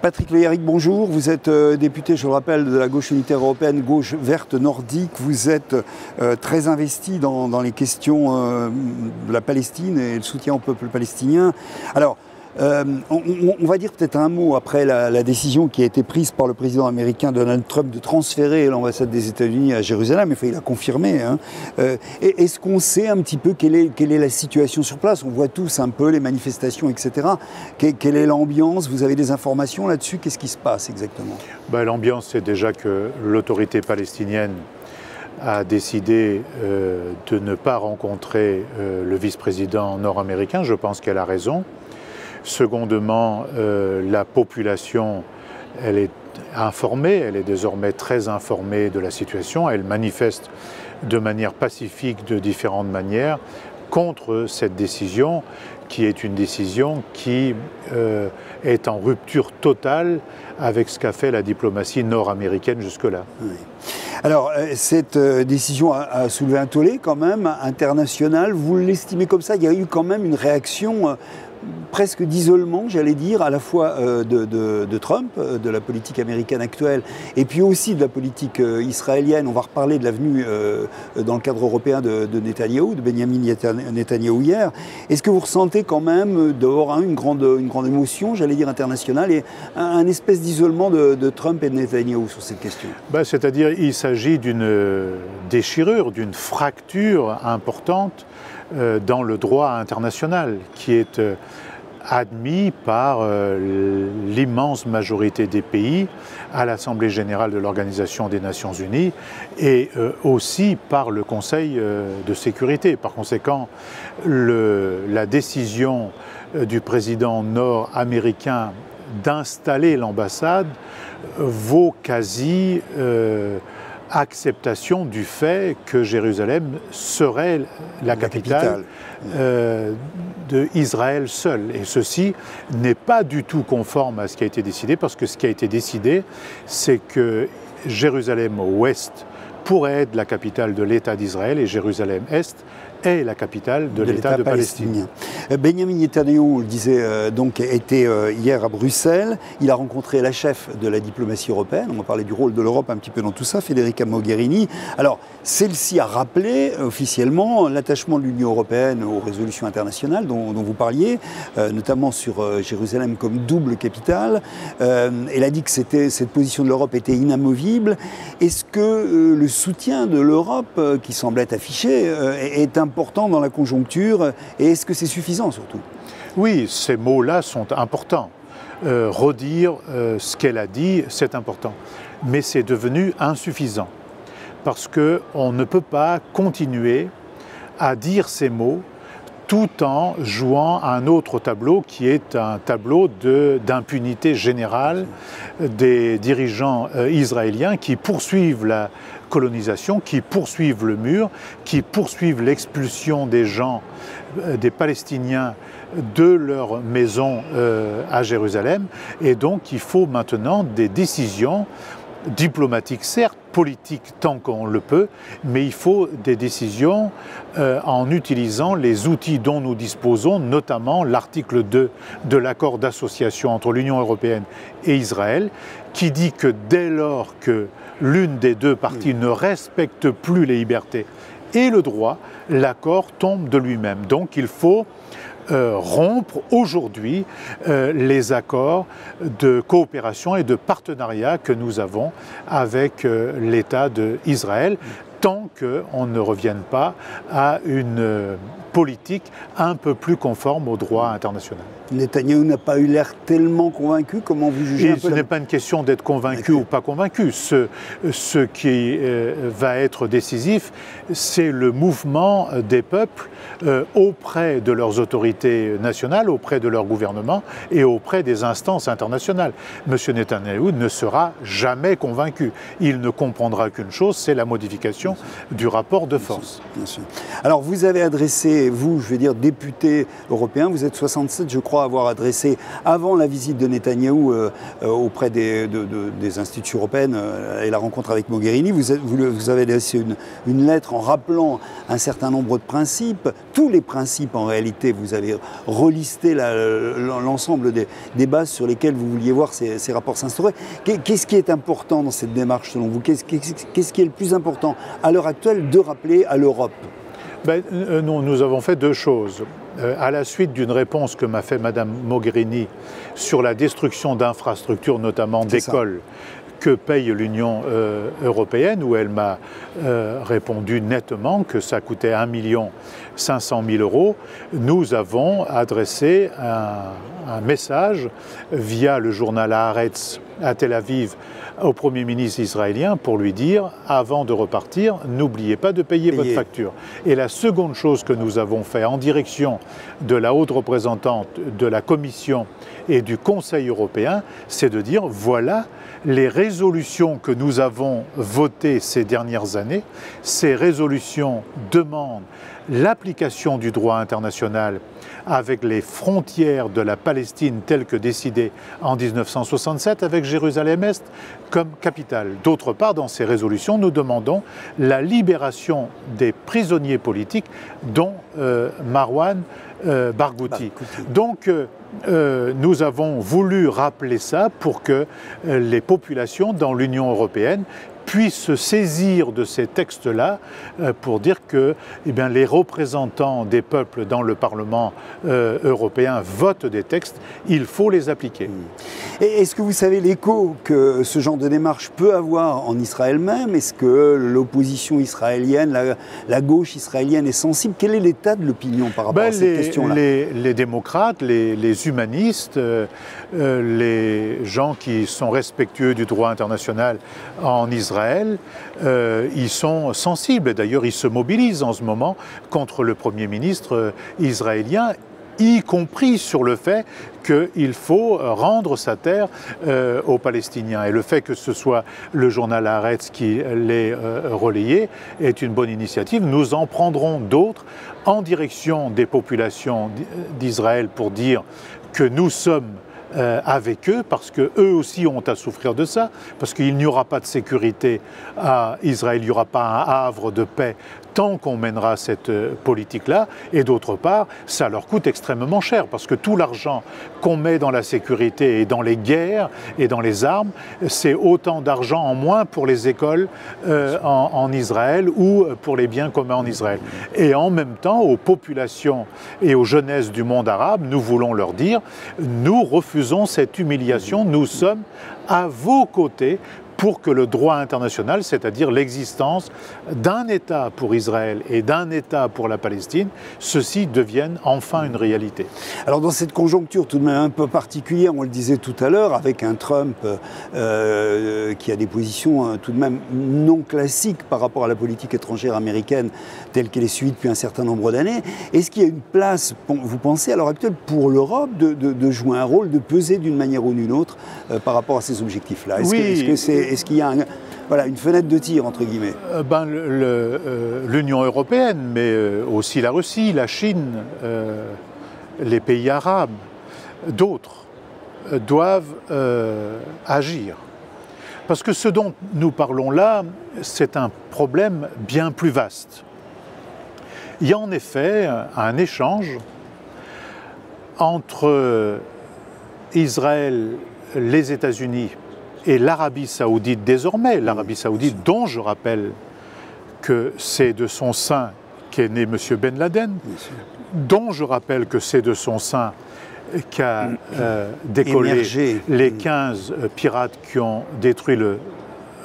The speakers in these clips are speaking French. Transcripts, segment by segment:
Patrick Le Yarrick, bonjour. Vous êtes député, je le rappelle, de la gauche unitaire européenne, gauche verte nordique. Vous êtes très investi dans les questions de la Palestine et le soutien au peuple palestinien. Alors, on va dire peut-être un mot après la décision qui a été prise par le président américain Donald Trump de transférer l'ambassade des États-Unis à Jérusalem. Enfin, il a confirmé. Est-ce qu'on sait un petit peu quelle est la situation sur place? On voit tous un peu les manifestations, etc. Quelle est l'ambiance? Vous avez des informations là-dessus? Qu'est-ce qui se passe exactement? L'ambiance, c'est déjà que l'autorité palestinienne a décidé de ne pas rencontrer le vice-président nord-américain. Je pense qu'elle a raison. Secondement, la population, elle est informée, elle est désormais très informée de la situation. Elle manifeste de manière pacifique, de différentes manières, contre cette décision, qui est une décision qui est en rupture totale avec ce qu'a fait la diplomatie nord-américaine jusque-là. Oui. Alors, cette décision a soulevé un tollé quand même international. Vous l'estimez comme ça? Il y a eu quand même une réaction presque d'isolement, j'allais dire, à la fois de Trump, de la politique américaine actuelle, et puis aussi de la politique israélienne. On va reparler de la venue dans le cadre européen de Netanyahou, de Benjamin Netanyahou hier. Est-ce que vous ressentez quand même dehors une grande émotion, j'allais dire internationale, et un espèce d'isolement de Trump et de Netanyahou sur cette question? C'est-à-dire il s'agit d'une déchirure, d'une fracture importante dans le droit international qui est admis par l'immense majorité des pays à l'Assemblée générale de l'Organisation des Nations Unies et aussi par le Conseil de sécurité. Par conséquent, la décision du président nord-américain d'installer l'ambassade vaut quasi acceptation du fait que Jérusalem serait la capitale d'Israël seul. Et ceci n'est pas du tout conforme à ce qui a été décidé, parce que ce qui a été décidé, c'est que Jérusalem-Ouest pourrait être la capitale de l'État d'Israël et Jérusalem-Est est la capitale de l'État de Palestine. Benjamin Netanyahou, le disait, donc, était hier à Bruxelles. Il a rencontré la chef de la diplomatie européenne. On va parler du rôle de l'Europe un petit peu dans tout ça, Federica Mogherini. Alors, celle-ci a rappelé officiellement l'attachement de l'Union européenne aux résolutions internationales dont vous parliez, notamment sur Jérusalem comme double capitale. Elle a dit que cette position de l'Europe était inamovible. Est-ce que le soutien de l'Europe, qui semble être affiché, est important dans la conjoncture, et est-ce que c'est suffisant surtout? Oui, ces mots-là sont importants. Redire ce qu'elle a dit, c'est important. Mais c'est devenu insuffisant, parce qu'on ne peut pas continuer à dire ces mots tout en jouant un autre tableau qui est un tableau d'impunité générale des dirigeants israéliens qui poursuivent la colonisation, qui poursuivent le mur, qui poursuivent l'expulsion des gens, des Palestiniens de leur maison à Jérusalem. Et donc il faut maintenant des décisions diplomatiques, certes, politiques tant qu'on le peut, mais il faut des décisions en utilisant les outils dont nous disposons, notamment l'article 2 de l'accord d'association entre l'Union européenne et Israël, qui dit que dès lors que l'une des deux parties ne respecte plus les libertés et le droit, l'accord tombe de lui-même. Donc il faut rompre aujourd'hui les accords de coopération et de partenariat que nous avons avec l'État d'Israël, tant qu'on ne revienne pas à une politique un peu plus conforme au droit international. Netanyahou n'a pas eu l'air tellement convaincu. Comment vous jugez un peu? Ce n'est pas une question d'être convaincu ou pas convaincu. Ce qui va être décisif, c'est le mouvement des peuples auprès de leurs autorités nationales, auprès de leur gouvernement et auprès des instances internationales. M. Netanyahou ne sera jamais convaincu. Il ne comprendra qu'une chose, c'est la modification question du rapport de force. Bien sûr. Alors vous avez adressé, vous, je veux dire, député européen, vous êtes 67, je crois, avoir adressé, avant la visite de Netanyahou auprès des institutions européennes et la rencontre avec Mogherini, vous avez adressé une lettre en rappelant un certain nombre de principes, tous les principes en réalité, vous avez relisté l'ensemble des bases sur lesquelles vous vouliez voir ces rapports s'instaurer. Qu'est-ce qui est important dans cette démarche selon vous? Qu'est-ce qui est le plus important à l'heure actuelle de rappeler à l'Europe? Nous avons fait deux choses. À la suite d'une réponse que m'a fait Mme Mogherini sur la destruction d'infrastructures, notamment d'écoles, que paye l'Union européenne, où elle m'a répondu nettement que ça coûtait 1 500 000 €, nous avons adressé un message via le journal Haaretz à Tel Aviv au Premier ministre israélien pour lui dire, avant de repartir, n'oubliez pas de payer votre facture. Et la seconde chose que nous avons fait en direction de la haute représentante, de la Commission et du Conseil européen, c'est de dire, voilà les résolutions que nous avons votées ces dernières années. Ces résolutions demandent l'application du droit international avec les frontières de la Palestine telles que décidées en 1967 avec Jérusalem-Est comme capitale. D'autre part, dans ces résolutions, nous demandons la libération des prisonniers politiques, dont Marwan Barghouti. Donc, nous avons voulu rappeler ça pour que les populations dans l'Union européenne puissent se saisir de ces textes-là pour dire que les représentants des peuples dans le Parlement européen votent des textes, il faut les appliquer. Et est-ce que vous savez l'écho que ce genre de démarche peut avoir en Israël même? Est-ce que l'opposition israélienne, la gauche israélienne est sensible? Quel est l'état de l'opinion par rapport à cette question-là? Les démocrates, les humanistes, les gens qui sont respectueux du droit international en Israël, ils sont sensibles. D'ailleurs, ils se mobilisent en ce moment contre le Premier ministre israélien, y compris sur le fait qu'il faut rendre sa terre aux Palestiniens. Et le fait que ce soit le journal Haaretz qui l'ait relayé est une bonne initiative. Nous en prendrons d'autres en direction des populations d'Israël pour dire que nous sommes avec eux, parce qu'eux aussi ont à souffrir de ça, parce qu'il n'y aura pas de sécurité à Israël, il n'y aura pas un havre de paix tant qu'on mènera cette politique-là, et d'autre part, ça leur coûte extrêmement cher, parce que tout l'argent qu'on met dans la sécurité et dans les guerres et dans les armes, c'est autant d'argent en moins pour les écoles en Israël ou pour les biens communs en Israël. Et en même temps, aux populations et aux jeunesses du monde arabe, nous voulons leur dire, nous refusons cette humiliation, nous sommes à vos côtés pour que le droit international, c'est-à-dire l'existence d'un État pour Israël et d'un État pour la Palestine, ceci devienne enfin une réalité. Alors dans cette conjoncture tout de même un peu particulière, on le disait tout à l'heure, avec un Trump qui a des positions tout de même non classiques par rapport à la politique étrangère américaine telle qu'elle est suivie depuis un certain nombre d'années, est-ce qu'il y a une place, vous pensez à l'heure actuelle, pour l'Europe de jouer un rôle, de peser d'une manière ou d'une autre par rapport à ces objectifs-là? Est-ce qu'il y a une fenêtre de tir, entre guillemets? L'Union européenne, mais aussi la Russie, la Chine, les pays arabes, d'autres doivent agir. Parce que ce dont nous parlons là, c'est un problème bien plus vaste. Il y a en effet un échange entre Israël, les États-Unis et l'Arabie saoudite désormais, l'Arabie saoudite dont je rappelle que c'est de son sein qu'est né M. Ben Laden, dont je rappelle que c'est de son sein qu'a décollé les 15 pirates qui ont détruit le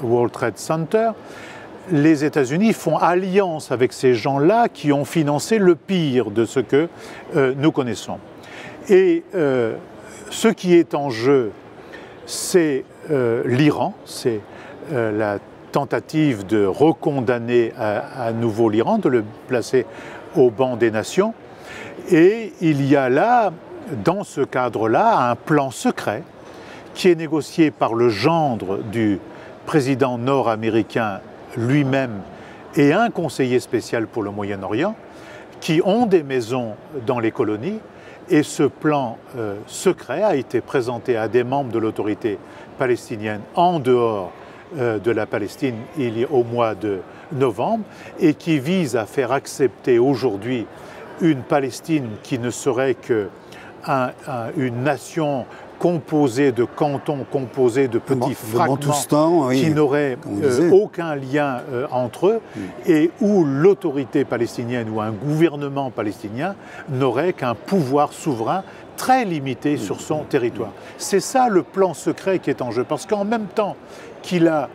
World Trade Center. Les États-Unis font alliance avec ces gens-là qui ont financé le pire de ce que nous connaissons. Et ce qui est en jeu, c'est l'Iran, c'est la tentative de recondamner à nouveau l'Iran, de le placer au banc des nations. Et il y a là, dans ce cadre-là, un plan secret qui est négocié par le gendre du président nord-américain lui-même et un conseiller spécial pour le Moyen-Orient qui ont des maisons dans les colonies. Et ce plan secret a été présenté à des membres de l'autorité palestinienne en dehors de la Palestine au mois de novembre et qui vise à faire accepter aujourd'hui une Palestine qui ne serait qu'une nation composée de cantons, composée de petits fragments qui n'auraient aucun lien entre eux et où l'autorité palestinienne ou un gouvernement palestinien n'aurait qu'un pouvoir souverain très limité sur son territoire. C'est ça le plan secret qui est en jeu, parce qu'en même temps qu'il a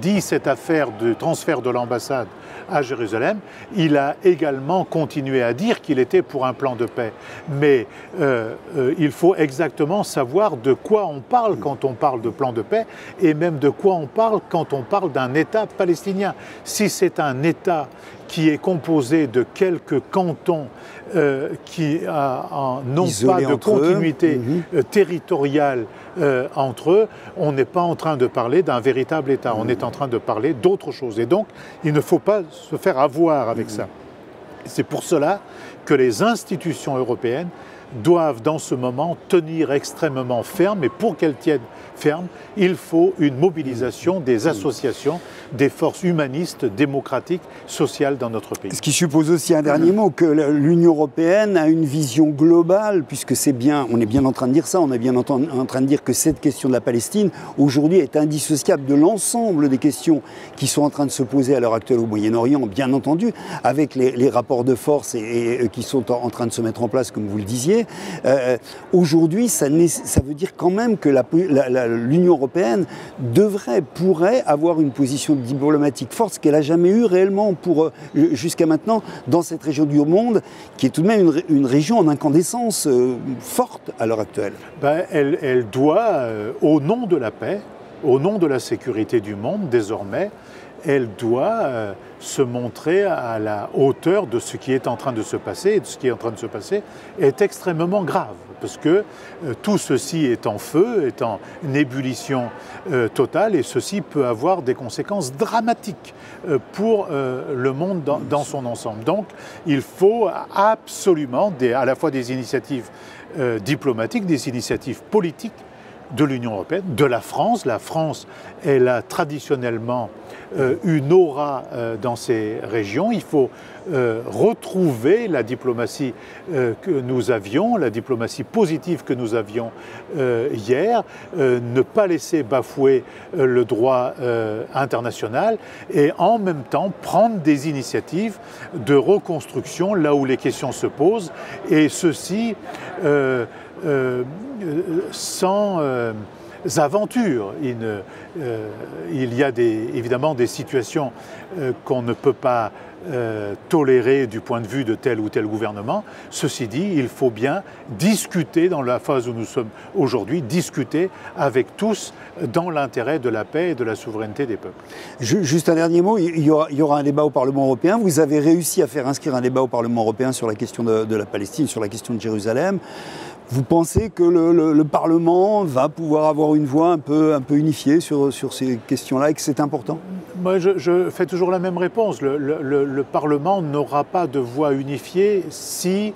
dit cette affaire de transfert de l'ambassade à Jérusalem, il a également continué à dire qu'il était pour un plan de paix. Mais il faut exactement savoir de quoi on parle quand on parle de plan de paix et même de quoi on parle quand on parle d'un État palestinien. Si c'est un État qui est composé de quelques cantons qui n'ont pas de continuité territoriale entre eux, on n'est pas en train de parler d'un véritable État, on est en train de parler d'autre chose. Et donc, il ne faut pas se faire avoir avec ça. C'est pour cela que les institutions européennes doivent, dans ce moment, tenir extrêmement ferme. Et pour qu'elles tiennent ferme, il faut une mobilisation des associations, des forces humanistes, démocratiques, sociales dans notre pays. Ce qui suppose aussi un dernier mot, que l'Union européenne a une vision globale, puisque c'est bien, on est bien en train de dire ça, on est bien en train de dire que cette question de la Palestine, aujourd'hui, est indissociable de l'ensemble des questions qui sont en train de se poser à l'heure actuelle au Moyen-Orient, bien entendu, avec les rapports de force et qui sont en train de se mettre en place, comme vous le disiez. Aujourd'hui, ça veut dire quand même que l'Union européenne pourrait avoir une position diplomatique forte, ce qu'elle n'a jamais eu réellement jusqu'à maintenant dans cette région du monde, qui est tout de même une région en incandescence forte à l'heure actuelle. Elle doit, au nom de la paix, au nom de la sécurité du monde, désormais, elle doit se montrer à la hauteur de ce qui est en train de se passer. Et ce qui est en train de se passer est extrêmement grave, parce que tout ceci est en feu, est en ébullition totale, et ceci peut avoir des conséquences dramatiques pour le monde dans son ensemble. Donc il faut absolument à la fois des initiatives diplomatiques, des initiatives politiques de l'Union européenne, de la France. La France, elle a traditionnellement une aura dans ces régions. Il faut retrouver la diplomatie que nous avions, la diplomatie positive que nous avions hier, ne pas laisser bafouer le droit international et en même temps prendre des initiatives de reconstruction là où les questions se posent, et ceci sans aventure. Il y a évidemment des situations qu'on ne peut pas tolérer du point de vue de tel ou tel gouvernement. Ceci dit, il faut bien discuter dans la phase où nous sommes aujourd'hui, discuter avec tous dans l'intérêt de la paix et de la souveraineté des peuples. Juste un dernier mot, il y aura un débat au Parlement européen. Vous avez réussi à faire inscrire un débat au Parlement européen sur la question de la Palestine, sur la question de Jérusalem. Vous pensez que le Parlement va pouvoir avoir une voix un peu unifiée sur ces questions-là et que c'est important ? Moi, je fais toujours la même réponse. Le Parlement n'aura pas de voix unifiée si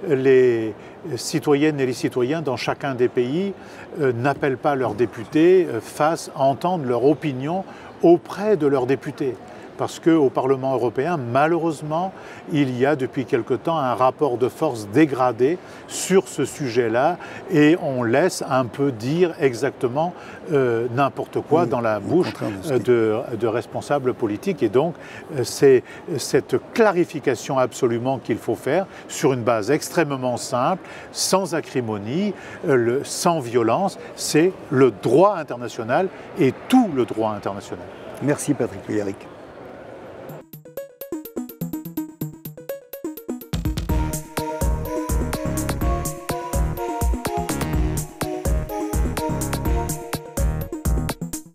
les citoyennes et les citoyens dans chacun des pays n'appellent pas leurs députés, fassent entendre leur opinion auprès de leurs députés. Parce qu'au Parlement européen, malheureusement, il y a depuis quelque temps un rapport de force dégradé sur ce sujet-là, et on laisse un peu dire exactement n'importe quoi dans la bouche de responsables politiques. Et donc, c'est cette clarification absolument qu'il faut faire sur une base extrêmement simple, sans acrimonie, sans violence. C'est le droit international et tout le droit international. Merci Patrick Le Yarrick.